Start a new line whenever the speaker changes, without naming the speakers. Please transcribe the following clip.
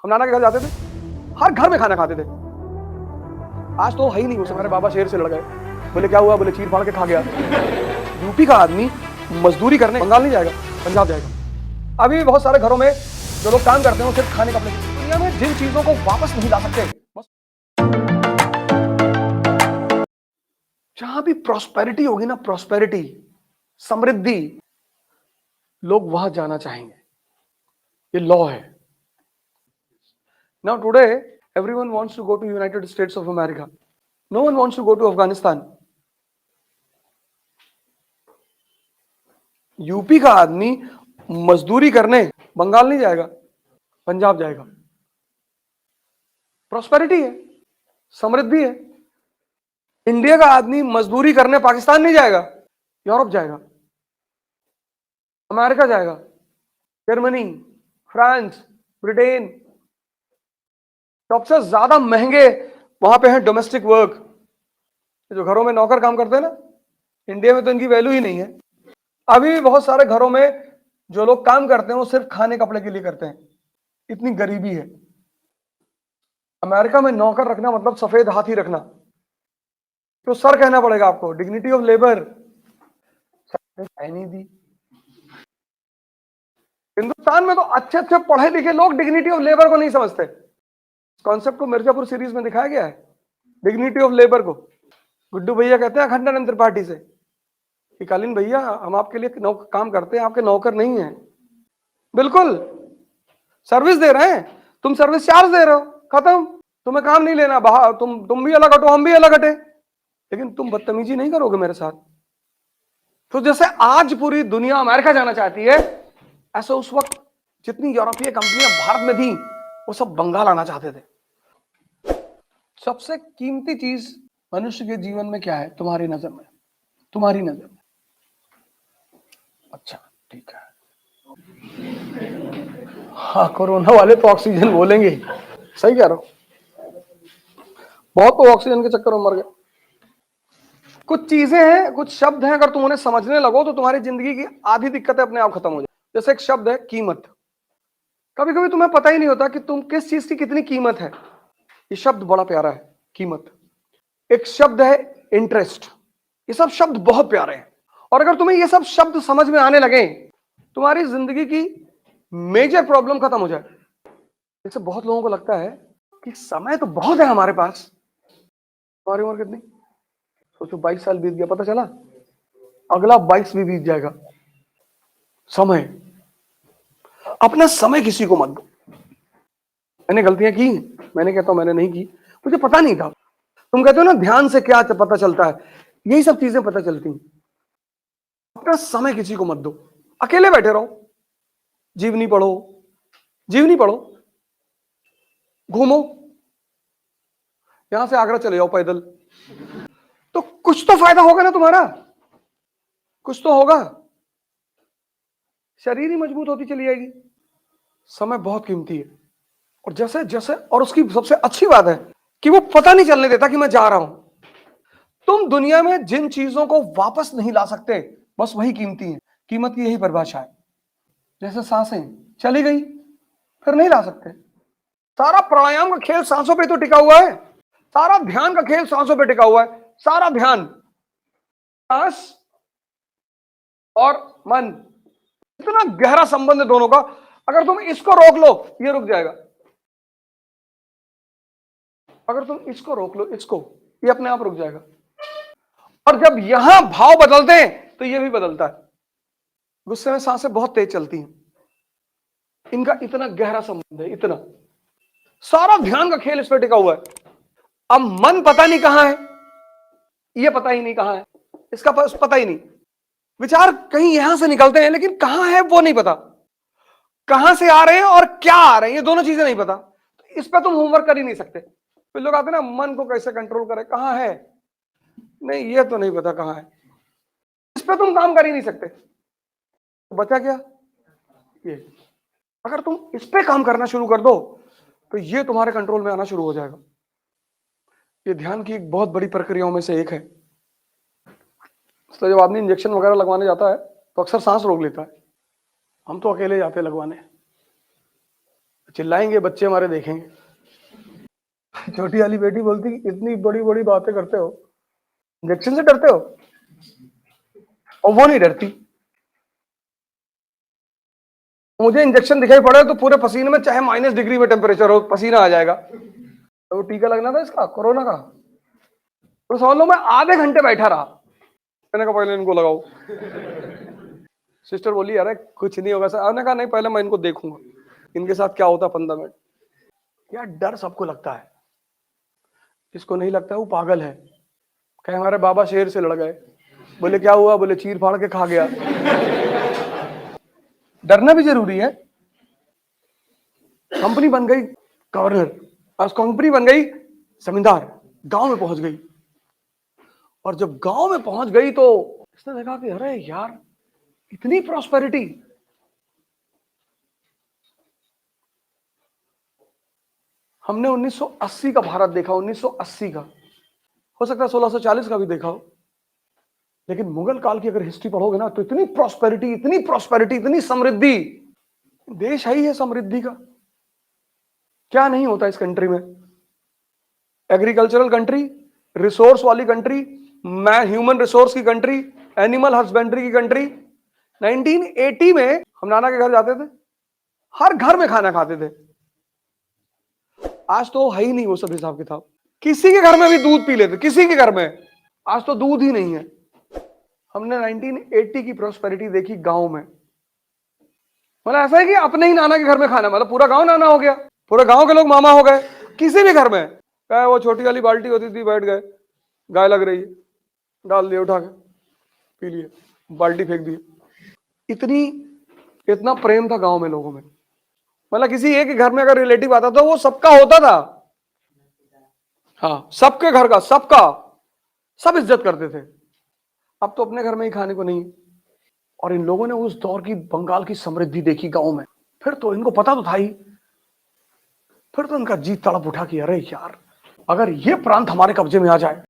हम नाना के घर जाते थे, हर घर में खाना खाते थे। आज तो है ही नहीं, उसे मेरे बाबा शेर से लड़ गए। बोले क्या हुआ? बोले चीर फाड़ के खा गया। यूपी का आदमी मजदूरी करने बंगाल नहीं जाएगा, पंजाब जाएगा। अभी बहुत सारे घरों में जो लोग काम करते हैं वो सिर्फ खाने का दुनिया में जिन चीजों को वापस नहीं ला सकते, बस जहां भी प्रॉस्पेरिटी होगी ना, प्रॉस्पेरिटी, समृद्धि, लोग वहां जाना चाहेंगे। ये लॉ है। Now today everyone wants to go to United States of America, no one wants to go to Afghanistan. UP का आदमी मजदूरी करने बंगाल नहीं जाएगा, पंजाब जाएगा। प्रॉस्पेरिटी है, समृद्धि है। इंडिया का आदमी मजदूरी करने पाकिस्तान नहीं जाएगा, यूरोप जाएगा, अमेरिका जाएगा, जर्मनी, फ्रांस, ब्रिटेन। सबसे ज्यादा महंगे वहां पे है डोमेस्टिक वर्क, जो घरों में नौकर काम करते हैं ना, इंडिया में तो इनकी वैल्यू ही नहीं है। अभी भी बहुत सारे घरों में जो लोग काम करते हैं वो सिर्फ खाने कपड़े के लिए करते हैं, इतनी गरीबी है। अमेरिका में नौकर रखना मतलब सफेद हाथी रखना। तो सर कहना पड़ेगा आपको, डिग्निटी ऑफ लेबर नहीं दी। हिंदुस्तान में तो अच्छे अच्छे पढ़े लिखे लोग डिग्निटी ऑफ लेबर को नहीं समझते। कॉन्सेप्ट को मिर्जापुर सीरीज में दिखाया गया है, डिग्निटी ऑफ लेबर को। गुड्डू भैया कहते हैं अखंडानंद त्रिपाठी से कि कालीन भैया हम आपके लिए काम करते हैं, आपके नौकर नहीं है। बिल्कुल सर्विस दे रहे हैं, तुम सर्विस चार्ज दे रहे हो, खत्म। तुम्हें काम नहीं लेना, बाहर तुम भी अलग हटो, हम भी अलग हटे, लेकिन तुम बदतमीजी नहीं करोगे मेरे साथ। तो जैसे आज पूरी दुनिया अमेरिका जाना चाहती है, ऐसे उस वक्त जितनी यूरोपीय कंपनियां भारत में थी वो सब बंगाल आना चाहते थे। सबसे कीमती चीज मनुष्य के जीवन में क्या है तुम्हारी नजर में? तुम्हारी नजर में? अच्छा ठीक है, हाँ कोरोना वाले तो ऑक्सीजन बोलेंगे, सही कह रहा हूं। बहुत तो ऑक्सीजन के चक्कर में मर गए। कुछ चीजें हैं, कुछ शब्द हैं, अगर तुम उन्हें समझने लगो तो तुम्हारी जिंदगी की आधी दिक्कतें अपने आप खत्म हो जाए। जैसे एक शब्द है कीमत। कभी कभी तुम्हें पता ही नहीं होता कि तुम किस चीज की कितनी कीमत है। ये शब्द बड़ा प्यारा है, कीमत। एक शब्द है इंटरेस्ट। ये सब शब्द बहुत प्यारे हैं, और अगर तुम्हें ये सब शब्द समझ में आने लगे, तुम्हारी जिंदगी की मेजर प्रॉब्लम खत्म हो जाए। जैसे बहुत लोगों को लगता है कि समय तो बहुत है हमारे पास। तुम्हारी उम्र कितनी? सोचो 22 साल बीत गया, पता चला अगला 22 भी बीत जाएगा। समय, अपना समय किसी को मत दो। मैंने गलतियां की, मैंने कहता हूं मैंने नहीं की, मुझे पता नहीं था। तुम कहते हो ना ध्यान से क्या पता चलता है, यही सब चीजें पता चलती हैं। अपना समय किसी को मत दो, अकेले बैठे रहो, जीवनी पढ़ो, जीवनी पढ़ो, घूमो, यहां से आगरा चले जाओ पैदल, तो कुछ तो फायदा होगा ना तुम्हारा, कुछ तो होगा। शरीर ही मजबूत होती चली जाएगी। समय बहुत कीमती है, और जैसे जैसे, और उसकी सबसे अच्छी बात है कि वो पता नहीं चलने देता कि मैं जा रहा हूं। तुम दुनिया में जिन चीजों को वापस नहीं ला सकते, बस वही कीमती है। कीमत की यही परिभाषा है। जैसे सांसें चली गई, फिर नहीं ला सकते। सारा प्राणायाम का खेल सांसों पे तो टिका हुआ है, सारा ध्यान का खेल सांसों पे टिका हुआ है। सारा ध्यान, सांस और मन, इतना गहरा संबंध है दोनों का। अगर तुम इसको रोक लो, ये रुक जाएगा। अगर तुम इसको रोक लो, इसको, ये अपने आप रुक जाएगा। और जब यहां भाव बदलते हैं तो ये भी बदलता है। गुस्से में सांसें बहुत तेज चलती हैं, इनका इतना गहरा संबंध है, इतना। सारा ध्यान का खेल इस पर टिका हुआ है। अब मन पता नहीं कहां है, ये पता ही नहीं कहां है, इसका पता ही नहीं। विचार कहीं यहां से निकलते हैं, लेकिन कहां है वो नहीं पता। कहां से आ रहे हैं और क्या आ रहे हैं, ये दोनों चीजें नहीं पता। इस पर तुम होमवर्क कर ही नहीं सकते। फिर लोग आते ना, मन को कैसे कंट्रोल करें, कहां है, नहीं ये तो नहीं पता कहां है। इस पर तुम काम कर ही नहीं सकते, तो बचा क्या? ये। अगर तुम इस पे काम करना शुरू कर दो तो ये तुम्हारे कंट्रोल में आना शुरू हो जाएगा। ये ध्यान की एक बहुत बड़ी प्रक्रियाओं में से एक है। तो जब आदमी इंजेक्शन वगैरह लगवाने जाता है तो अक्सर सांस रोक लेता है। हम तो अकेले जाते हैं लगवाने, चिल्लाएंगे बच्चे हमारे, देखेंगे। छोटी वाली बेटी बोलती कि इतनी बड़ी बड़ी बातें करते हो, इंजेक्शन से डरते हो? और वो नहीं डरती। मुझे इंजेक्शन दिखाई पड़े तो पूरे पसीने में, चाहे -डिग्री में टेम्परेचर हो, पसीना आ जाएगा। तो वो टीका लगना था इसका, कोरोना का। तो समझ लो मैं आधे घंटे बैठा रहा, मैंने कहा पहले इनको लगाओ। सिस्टर बोली अरे कुछ नहीं होगा सर। मैंने कहा नहीं, पहले मैं इनको देखूंगा इनके साथ क्या होता 15 मिनट। यार डर सबको लगता है, जिसको नहीं लगता है वो पागल है। कहे हमारे बाबा शेर से लड़ गए, बोले क्या हुआ? बोले चीर फाड़ के खा गया। डरना भी जरूरी है। कंपनी बन गई गवर्नर, आज कंपनी बन गई जमींदार, गांव में पहुंच गई। और जब गांव में पहुंच गई तो इसने देखा कि अरे यार इतनी प्रॉस्पेरिटी। हमने 1980 का भारत देखा, 1980 का, हो सकता है 1640 का भी देखा हो, लेकिन मुगल काल की अगर हिस्ट्री पढ़ोगे ना तो इतनी प्रॉस्पेरिटी, इतनी प्रॉस्पेरिटी, इतनी समृद्धि। देश है ही है समृद्धि का। क्या नहीं होता इस कंट्री में? एग्रीकल्चरल कंट्री, रिसोर्स वाली कंट्री, ह्यूमन रिसोर्स की कंट्री, एनिमल हस्बेंड्री की कंट्री। 1980 में हम नाना के घर जाते थे, हर घर में खाना खाते थे। आज तो है ही नहीं वो सब हिसाब किताब। किसी के घर में भी दूध पी लेते, किसी के घर में। आज तो दूध ही नहीं है। हमने 1980 की प्रोस्पेरिटी देखी गांव में। मतलब ऐसा है कि अपने ही नाना के घर में खाना, मतलब पूरा गांव नाना हो गया, पूरे गांव के लोग मामा हो गए। किसी भी घर में वो छोटी वाली बाल्टी होती थी, बैठ गए, गाय लग रही है, डाल दिया उठा के, पी लिए, बाल्टी फेंक दी। इतना प्रेम था गांव में लोगों में। मतलब किसी एक घर में अगर रिलेटिव आता था वो सबका होता था। हाँ, सबके घर का, सबका, सब इज्जत करते थे। अब तो अपने घर में ही खाने को नहीं। और इन लोगों ने उस दौर की बंगाल की समृद्धि देखी गांव में, फिर तो इनको पता तो था ही, फिर तो इनका जी तड़प उठा कि अरे यार अगर ये प्रांत हमारे कब्जे में आ जाए